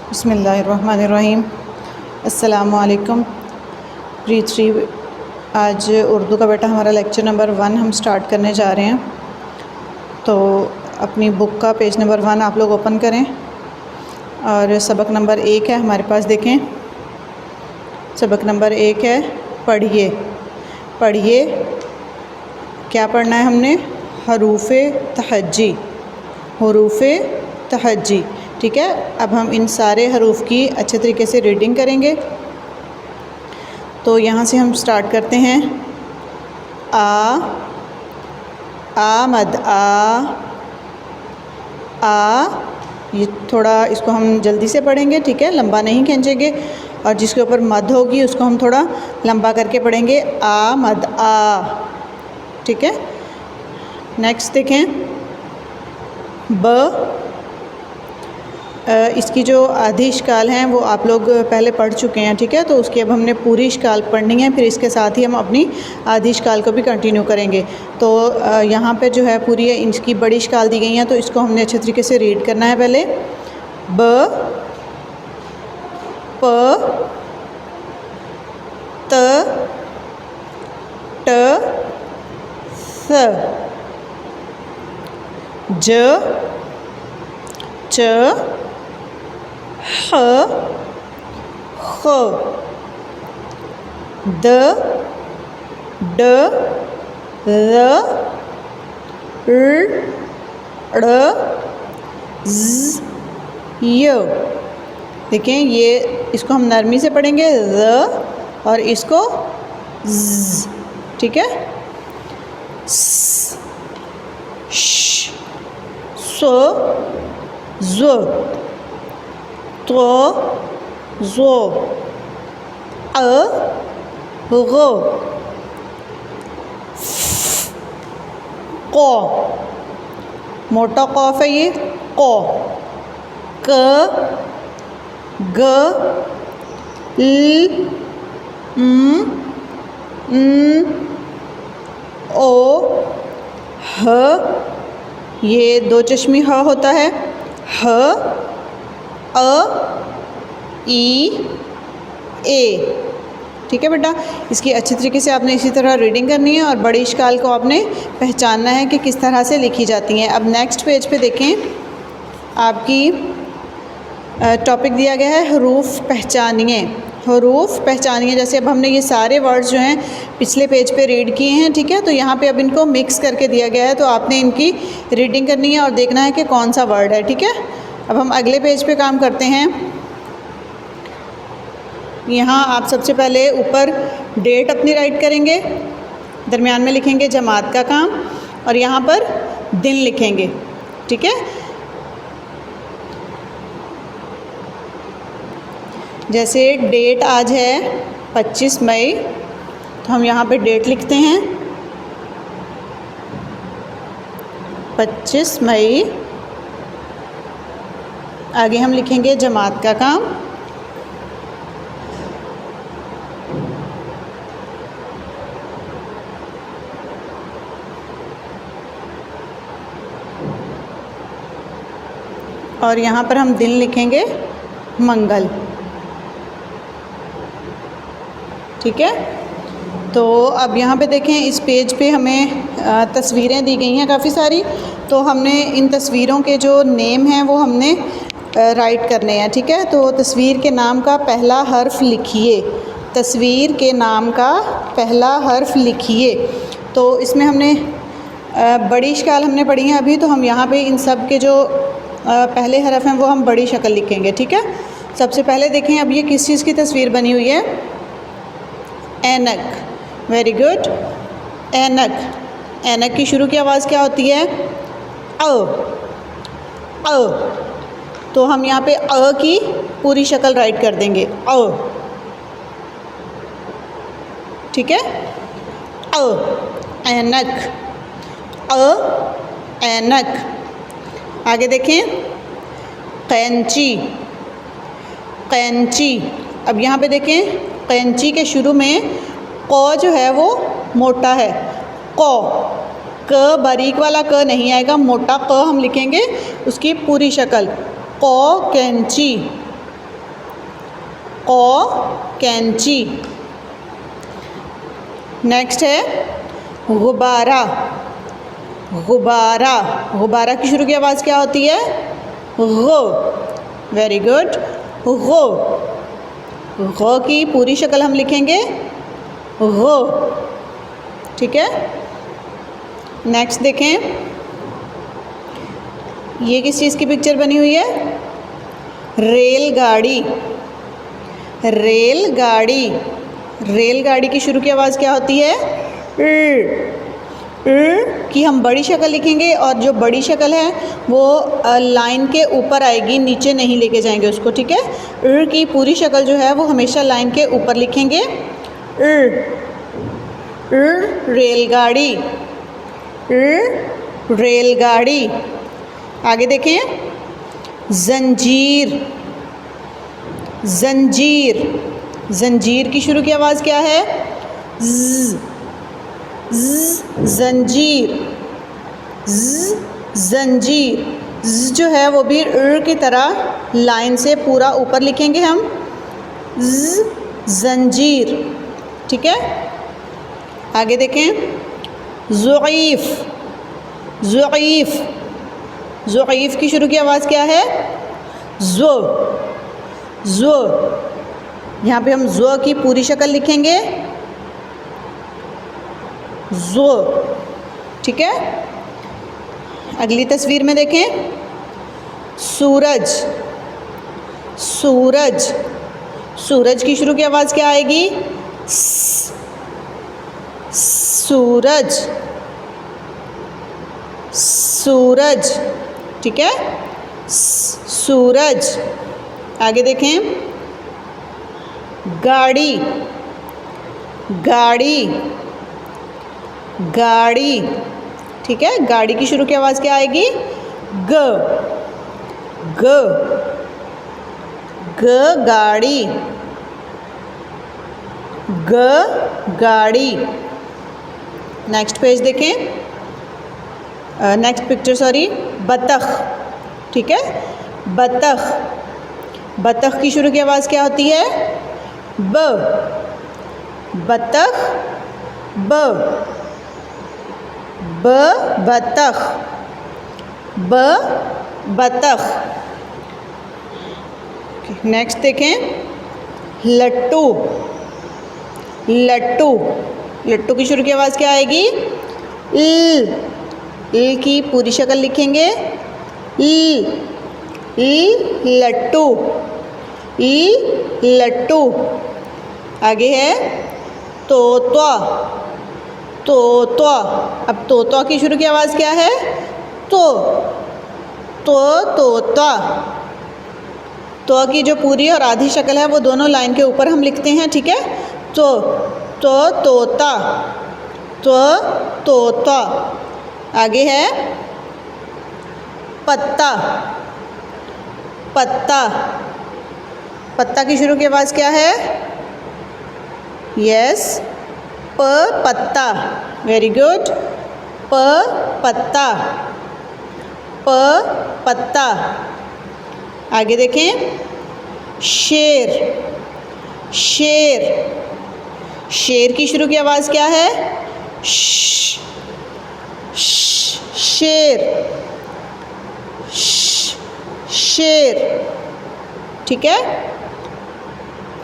बिस्मिल्लाहिर्रहमानिर्रहीम। अस्सलामु अलैकुम। प्री 3 आज उर्दू का बेटा हमारा लेक्चर नंबर 1 हम स्टार्ट करने जा रहे हैं। तो अपनी बुक का पेज नंबर 1 आप लोग ओपन करें और सबक नंबर 1 है हमारे पास। देखें, सबक नंबर 1 है पढ़िए। पढ़िए क्या पढ़ना है हमने? हरूफ़े तहज्जी, हरूफ़े तहज्जी। ठीक है, अब हम इन सारे हरूफ की अच्छे तरीके से रीडिंग करेंगे। तो यहाँ से हम स्टार्ट करते हैं। मद ये थोड़ा इसको हम जल्दी से पढ़ेंगे, ठीक है, लंबा नहीं खींचेंगे। और जिसके ऊपर मद होगी उसको हम थोड़ा लंबा करके पढ़ेंगे। मद ठीक है। नेक्स्ट देखें, ब। इसकी जो आधी इश्काल हैं वो आप लोग पहले पढ़ चुके हैं, ठीक है। तो उसकी अब हमने पूरी इश्काल पढ़नी है, फिर इसके साथ ही हम अपनी आधी इश्काल को भी कंटिन्यू करेंगे। तो यहाँ पे जो है पूरी इसकी बड़ी इश्काल दी गई हैं, तो इसको हमने अच्छे तरीके से रीड करना है। पहले ब, प, त, ट, स, ज, च, ह, ख, द, ड, र, ड़, ज़, य। देखें, ये इसको हम नरमी से पढ़ेंगे, र, और इसको ज़, ठीक है। स, श, सो, ज़ो, तो, ज़ो, गो, को, मोटा कौफ है ये, को, क, ग, ल, ओ, ह, ये दो चश्मी ह होता है, ह, ई, ए। ठीक है बेटा, इसकी अच्छी तरीके से आपने इसी तरह रीडिंग करनी है और बड़ी इश्काल को आपने पहचानना है कि किस तरह से लिखी जाती हैं। अब नेक्स्ट पेज पे देखें, आपकी टॉपिक दिया गया है हरूफ पहचानिए। हरूफ पहचानिए, जैसे अब हमने ये सारे वर्ड्स जो हैं पिछले पेज पे रीड किए हैं, ठीक है। तो यहाँ पे अब इनको मिक्स करके दिया गया है, तो आपने इनकी रीडिंग करनी है और देखना है कि कौन सा वर्ड है, ठीक है। अब हम अगले पेज पे काम करते हैं। यहाँ आप सबसे पहले ऊपर डेट अपनी राइट करेंगे, दरमियान में लिखेंगे जमात का काम और यहाँ पर दिन लिखेंगे, ठीक है। जैसे डेट आज है 25 मई, तो हम यहाँ पे डेट लिखते हैं 25 मई। आगे हम लिखेंगे जमात का काम, और यहाँ पर हम दिन लिखेंगे मंगल, ठीक है। तो अब यहाँ पे देखें, इस पेज पे हमें तस्वीरें दी गई हैं काफ़ी सारी, तो हमने इन तस्वीरों के जो नेम हैं वो हमने राइट करने हैं, ठीक है। तो तस्वीर के नाम का पहला हर्फ लिखिए, तस्वीर के नाम का पहला हर्फ लिखिए। तो इसमें हमने बड़ी इश्काल हमने पढ़ी है अभी, तो हम यहाँ पे इन सब के जो पहले हरफ हैं वो हम बड़ी शक्ल लिखेंगे, ठीक है। सबसे पहले देखें, अब ये किस चीज़ की तस्वीर बनी हुई है? ऐनक। वेरी गुड, ऐनक। ऐनक की शुरू की आवाज़ क्या होती है? अ। तो हम यहाँ पे अ की पूरी शक्ल राइट कर देंगे, अ, ठीक है। अ, ऐनक, अ, ऐनक। आगे देखें, कैंची, कैंची। अब यहाँ पे देखें, कैंची के शुरू में क जो है वो मोटा है, क बारीक वाला क नहीं आएगा, मोटा क हम लिखेंगे उसकी पूरी शक्ल, क कैंची, क़ कैंची। नेक्स्ट है गुब्बारा। गुब्बारा, गुब्बारा की शुरू की आवाज़ क्या होती है? गो। वेरी गुड, गो। गो की पूरी शक्ल हम लिखेंगे गो। ठीक है, नेक्स्ट देखें, ये किस चीज़ की पिक्चर बनी हुई है? रेलगाड़ी। रेलगाड़ी, रेलगाड़ी की शुरू की आवाज़ क्या होती है? की हम बड़ी शक्ल लिखेंगे और जो बड़ी शक्ल है वो लाइन के ऊपर आएगी, नीचे नहीं लेके जाएंगे उसको। ठीक है, की पूरी शक्ल जो है वो हमेशा लाइन के ऊपर लिखेंगे। रेलगाड़ी, रेलगाड़ी। आगे देखें, जंजीर। जंजीर, जंजीर की शुरू की आवाज़ क्या है? ज़, जंजीर, जंजीर। ज़ जो है वो भी की तरह लाइन से पूरा ऊपर लिखेंगे हम, जंजीर। ठीक है, आगे देखें, ज़ुईफ़। ज़ुईफ़, ज़ुईफ़ की शुरू की आवाज़ क्या है? ज़ो। ज़ो, यहाँ पे हम ज़ो की पूरी शक्ल लिखेंगे ज़ो। ठीक है, अगली तस्वीर में देखें, सूरज। सूरज, सूरज की शुरू की आवाज़ क्या आएगी? स। सूरज, सूरज। ठीक है, सूरज। आगे देखें, गाड़ी। गाड़ी, गाड़ी। ठीक है, गाड़ी की शुरू की आवाज़ क्या आएगी? ग। ग, ग गाड़ी। ग गाड़ी। नेक्स्ट पेज देखें, नेक्स्ट पिक्चर, सॉरी, बतख। ठीक है, बतख। बतख की शुरू की आवाज़ क्या होती है? ब। बतख, ब। ब बतख, ब बतख। नेक्स्ट देखें, लट्टू। लट्टू, लट्टू की शुरू की आवाज़ क्या आएगी? ल। ल की पूरी शक्ल लिखेंगे ल। लट्टू, लट्टू। आगे है तोता। तोता, अब तोता की शुरू की आवाज़ क्या है? तो। तोता। तो की जो पूरी और आधी शक्ल है वो दोनों लाइन के ऊपर हम लिखते हैं। ठीक है, तोता। तोता। आगे है पत्ता। पत्ता, पत्ता की शुरू की आवाज़ क्या है? यस, प पत्ता। वेरी गुड, प पत्ता। प पत्ता। आगे देखें, शेर। शेर, शेर की शुरू की आवाज़ क्या है? श। शेर, शेर। ठीक है,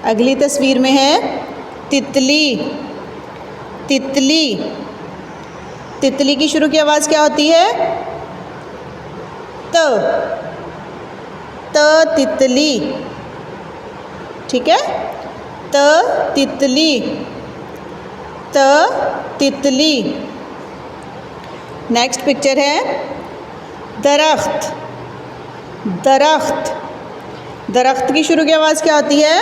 अगली तस्वीर में है तितली। तितली, तितली की शुरू की आवाज़ क्या होती है? त। तितली। ठीक है, त तितली। त तितली। नेक्स्ट पिक्चर है दरख्त। दरख्त, दरख्त की शुरू की आवाज़ क्या होती है?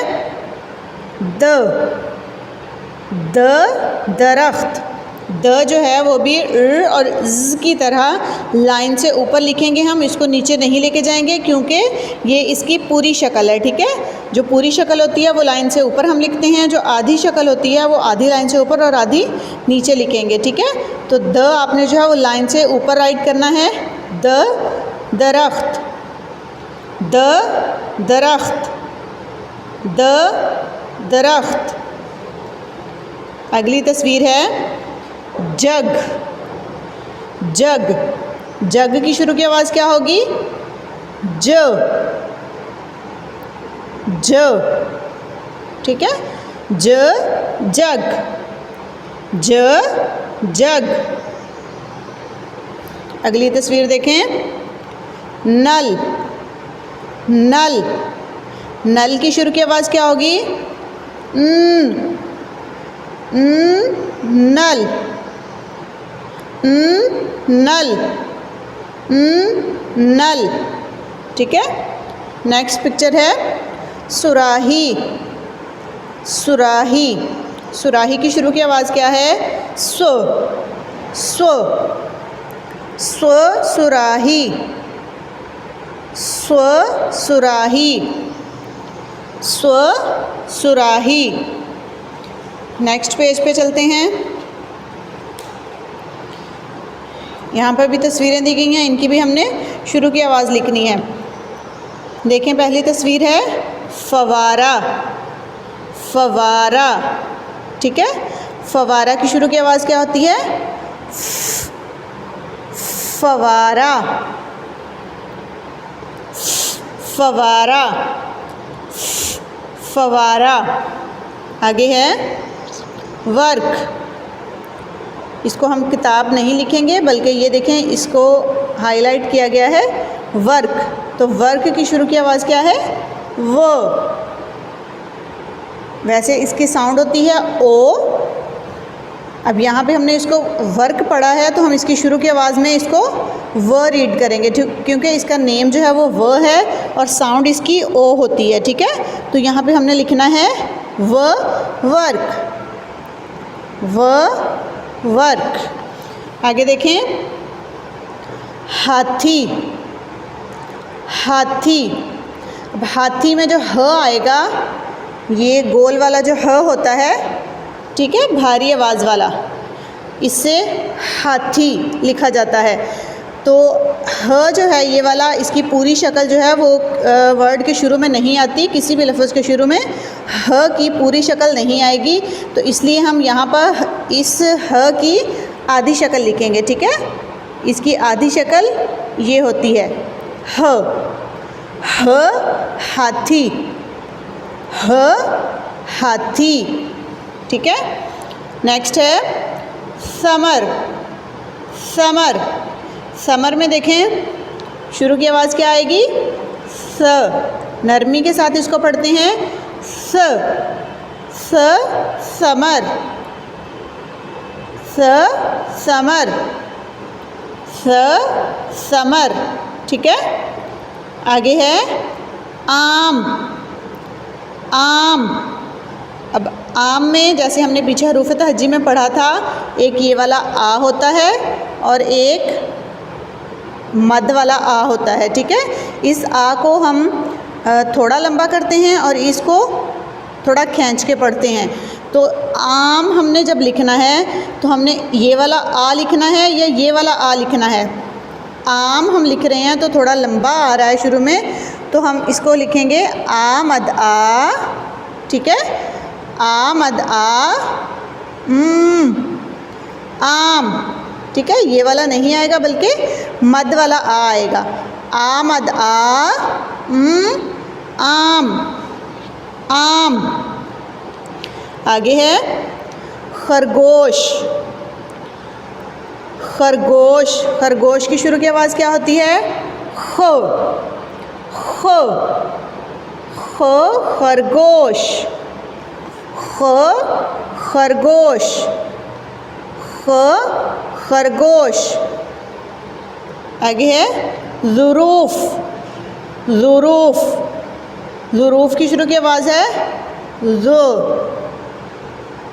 द। दरख्त। द जो है वो भी और ज़ की तरह लाइन से ऊपर लिखेंगे हम, इसको नीचे नहीं लेके जाएंगे क्योंकि ये इसकी पूरी शक्ल है। ठीक है, जो पूरी शक्ल होती है वो लाइन से ऊपर हम लिखते हैं, जो आधी शक्ल होती है वो आधी लाइन से ऊपर और आधी नीचे लिखेंगे। ठीक है, तो द आपने जो है वो लाइन से ऊपर राइट करना है, दरख्त। दरख्त। दरख्त। अगली तस्वीर है जग। जग, जग की शुरू की आवाज़ क्या होगी? ज। ज, ठीक है। ज जग, ज जग। अगली तस्वीर देखें, नल। नल, नल की शुरू की आवाज़ क्या होगी? नल, नल, नल, ठीक है। नेक्स्ट पिक्चर है सुराही। सुराही, सुराही की शुरू की आवाज़ क्या है? स्व। स्व, स्व सुराही, स्व सुराही, स्व सुराही। नेक्स्ट पेज पे चलते हैं। यहाँ पर भी तस्वीरें दी गई हैं, इनकी भी हमने शुरू की आवाज़ लिखनी है। देखें, पहली तस्वीर है फवारा। फवारा, ठीक है। फवारा की शुरू की आवाज़ क्या होती है? फवारा, फवारा, फवारा। आगे है वर्क। इसको हम किताब नहीं लिखेंगे, बल्कि ये देखें, इसको हाईलाइट किया गया है, वर्क। तो वर्क की शुरू की आवाज़ क्या है? वो। वैसे इसकी साउंड होती है ओ। अब यहाँ पे हमने इसको वर्क पढ़ा है, तो हम इसकी शुरू की आवाज़ में इसको व रीड करेंगे, क्योंकि इसका नेम जो है वो व है और साउंड इसकी ओ होती है, ठीक है। तो यहाँ पे हमने लिखना है व वर्क, व वर्क। आगे देखें, हाथी। हाथी, अब हाथी में जो ह आएगा, ये गोल वाला जो ह होता है, ठीक है, भारी आवाज़ वाला, इससे हाथी लिखा जाता है। तो ह जो है ये वाला, इसकी पूरी शक्ल जो है वो वर्ड के शुरू में नहीं आती, किसी भी लफ्ज़ के शुरू में ह की पूरी शक्ल नहीं आएगी। तो इसलिए हम यहाँ पर इस ह की आधी शक्ल लिखेंगे, ठीक है। इसकी आधी शक्ल ये होती है ह। ह हाथी, ह हाथी, ठीक है। नेक्स्ट है समर। समर, समर में देखें, शुरू की आवाज़ क्या आएगी? स। नरमी के साथ इसको पढ़ते हैं, स। स समर, स समर, स समर, ठीक है। आगे है आम। आम, अब आम में जैसे हमने पीछे हरूफ तहज्जी में पढ़ा था, एक ये वाला आ होता है और एक मद वाला आ होता है, ठीक है। इस आ को हम थोड़ा लंबा करते हैं और इसको थोड़ा खींच के पढ़ते हैं। तो आम हमने जब लिखना है तो हमने ये वाला आ लिखना है या ये वाला आ लिखना है? आम हम लिख रहे हैं तो थोड़ा लंबा आ रहा है शुरू में, तो हम इसको लिखेंगे आ मद आ, ठीक है। आ मद आ, आम, ठीक है। ये वाला नहीं आएगा, बल्कि मद वाला आ आएगा। आ मद आ, आम, आम। आगे है खरगोश। खरगोश, खरगोश की शुरू की आवाज़ क्या होती है? खो। खो, खो खरगोश, खो खरगोश, खो खरगोश। आगे है ज़ुरूफ़। ज़ुरूफ़, ज़ुरूफ़ की शुरू की आवाज़ है ज़ो।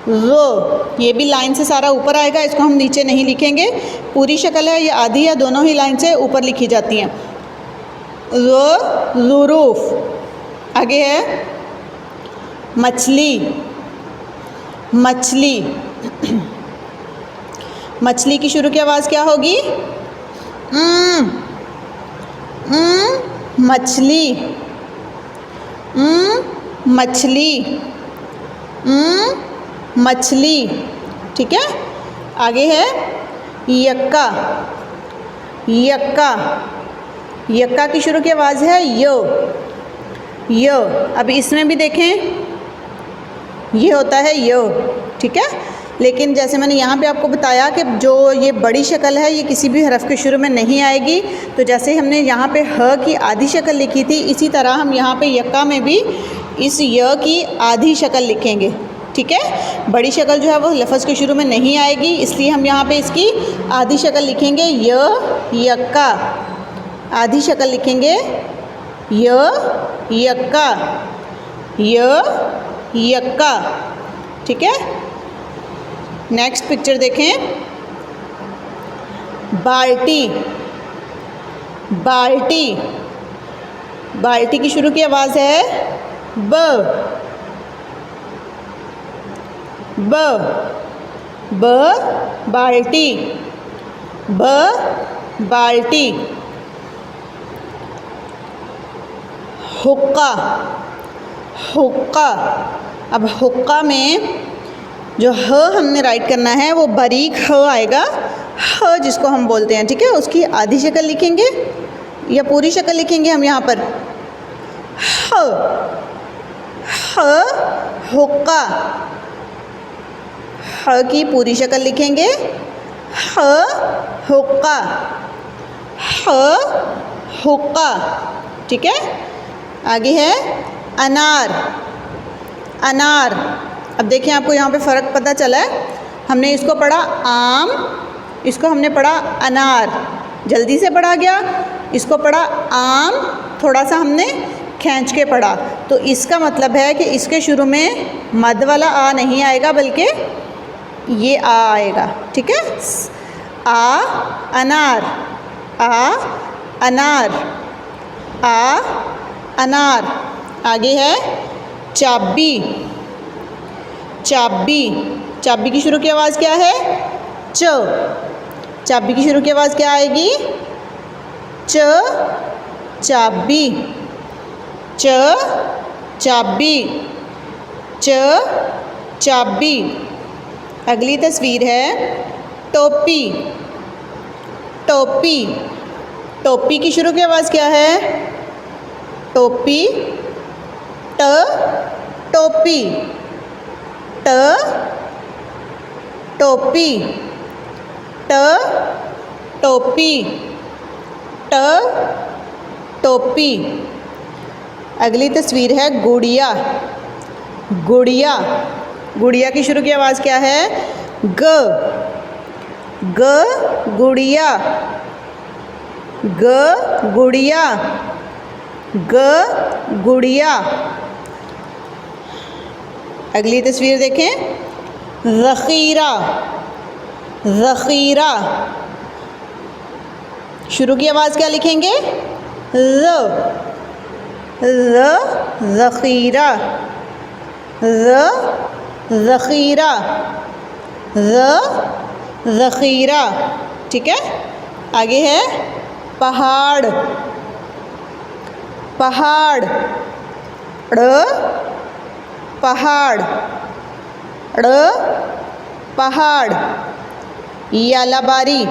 ज़ो, ये भी लाइन से सारा ऊपर आएगा, इसको हम नीचे नहीं लिखेंगे। पूरी शक्ल है, ये आधी या दोनों ही लाइन से ऊपर लिखी जाती हैं। ज़ो, ज़ुरूफ़। आगे है मछली। मछली, मछली की शुरू की आवाज़ क्या होगी? मछली, मछली, मछली। ठीक है, आगे है यक्का, यक्का। यक्का की शुरू की आवाज़ है य, य। अब इसमें भी देखें, ये होता है य। ठीक है, लेकिन जैसे मैंने यहाँ पे आपको बताया कि जो ये बड़ी शक्ल है ये किसी भी हरफ के शुरू में नहीं आएगी। तो जैसे हमने यहाँ पे ह की आधी शक्ल लिखी थी, इसी तरह हम यहाँ पे यक्का में भी इस य की आधी शक्ल लिखेंगे। ठीक है, बड़ी शक्ल जो है वो लफ्ज़ के शुरू में नहीं आएगी, इसलिए हम यहाँ पे इसकी आधी शक्ल लिखेंगे य, यक्का। आधी शक्ल लिखेंगे य, यक्का, य, यक्का। ठीक है, नेक्स्ट पिक्चर देखें, बाल्टी, बाल्टी। बाल्टी की शुरू की आवाज़ है ब, ब, ब, बाल्टी, ब, बाल्टी। हुक्का, हुक्का। अब हुक्का में जो ह हमने राइट करना है वो बारीक ह आएगा, ह जिसको हम बोलते हैं। ठीक है, उसकी आधी शक्ल लिखेंगे या पूरी शक्ल लिखेंगे हम यहाँ पर, ह, ह, हुक्का। ह की पूरी शक्ल लिखेंगे ह, हुक्का, ह, हुक्का। ठीक है, आगे है अनार, अनार। अब देखिए आपको यहाँ पे फ़र्क पता चला है, हमने इसको पढ़ा आम, इसको हमने पढ़ा अनार, जल्दी से पढ़ा गया। इसको पढ़ा आम, थोड़ा सा हमने खींच के पढ़ा। तो इसका मतलब है कि इसके शुरू में मद वाला आ नहीं आएगा, बल्कि ये आ आएगा। ठीक है, आ, अनार, आ, अनार, आ, अनार। आगे है चाबी, चाबी। चाबी की शुरू की आवाज़ क्या है, च। चाबी की शुरू की आवाज़ क्या आएगी, च, चाबी, च, चाबी, च, चाबी। अगली तस्वीर है टोपी, टोपी। टोपी की शुरू की आवाज़ क्या है, टोपी, ट, टोपी, ट, टोपी, ट, टोपी, ट, टोपी। अगली तस्वीर है गुड़िया, गुड़िया। गुड़िया की शुरू की आवाज़ क्या है, ग, ग, गुड़िया, ग, गुड़िया, ग, गुड़िया। अगली तस्वीर देखें, ज़ख़ीरा, ज़ख़ीरा। शुरू की आवाज़ क्या लिखेंगे, ज़, ज़, ज़ख़ीरा, ज़, ज़ख़ीरा, ज़, ज़ख़ीरा। ठीक है, आगे है पहाड़, पहाड़, ड़, पहाड़, ड़, पहाड़। यालाबारी,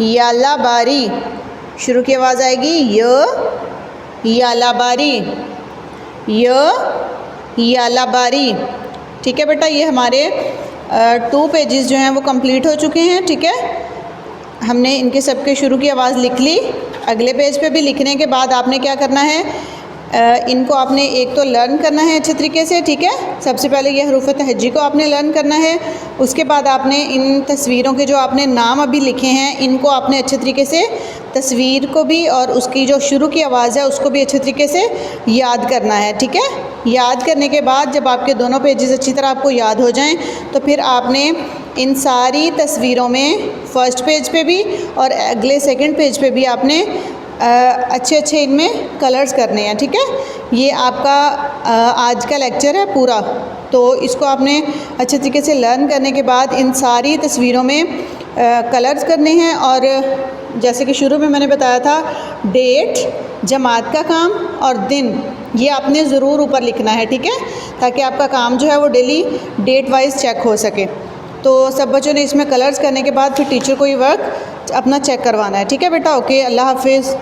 यालाबारी। शुरू की आवाज़ आएगी य, यालाबारी, य, यालाबारी। ठीक है बेटा, ये हमारे 2 पेजेस जो हैं वो कंप्लीट हो चुके हैं। ठीक है, हमने इनके सबके शुरू की आवाज़ लिख ली। अगले पेज पे भी लिखने के बाद आपने क्या करना है, इनको आपने एक तो लर्न करना है अच्छे तरीके से। ठीक है, सबसे पहले ये हरूफ तहज्जी को आपने लर्न करना है। उसके बाद आपने इन तस्वीरों के जो आपने नाम अभी लिखे हैं इनको आपने अच्छे तरीके से, तस्वीर को भी और उसकी जो शुरू की आवाज़ है उसको भी अच्छे तरीके से याद करना है। ठीक है, याद करने के बाद जब आपके दोनों पेजेस अच्छी तरह आपको याद हो जाएं तो फिर आपने इन सारी तस्वीरों में फ़र्स्ट पेज पे भी और अगले सेकंड पेज पे भी आपने अच्छे अच्छे इनमें कलर्स करने हैं। ठीक है, ये आपका आज का लेक्चर है पूरा, तो इसको आपने अच्छे तरीके से लर्न करने के बाद इन सारी तस्वीरों में कलर्स करने हैं। और जैसे कि शुरू में मैंने बताया था, डेट, जमात का काम और दिन, ये आपने ज़रूर ऊपर लिखना है, ठीक है, ताकि आपका काम जो है वो डेली डेट वाइज चेक हो सके। तो सब बच्चों ने इसमें कलर्स करने के बाद फिर टीचर को ये वर्क अपना चेक करवाना है, ठीक है बेटा। ओके, अल्लाह हाफिज़।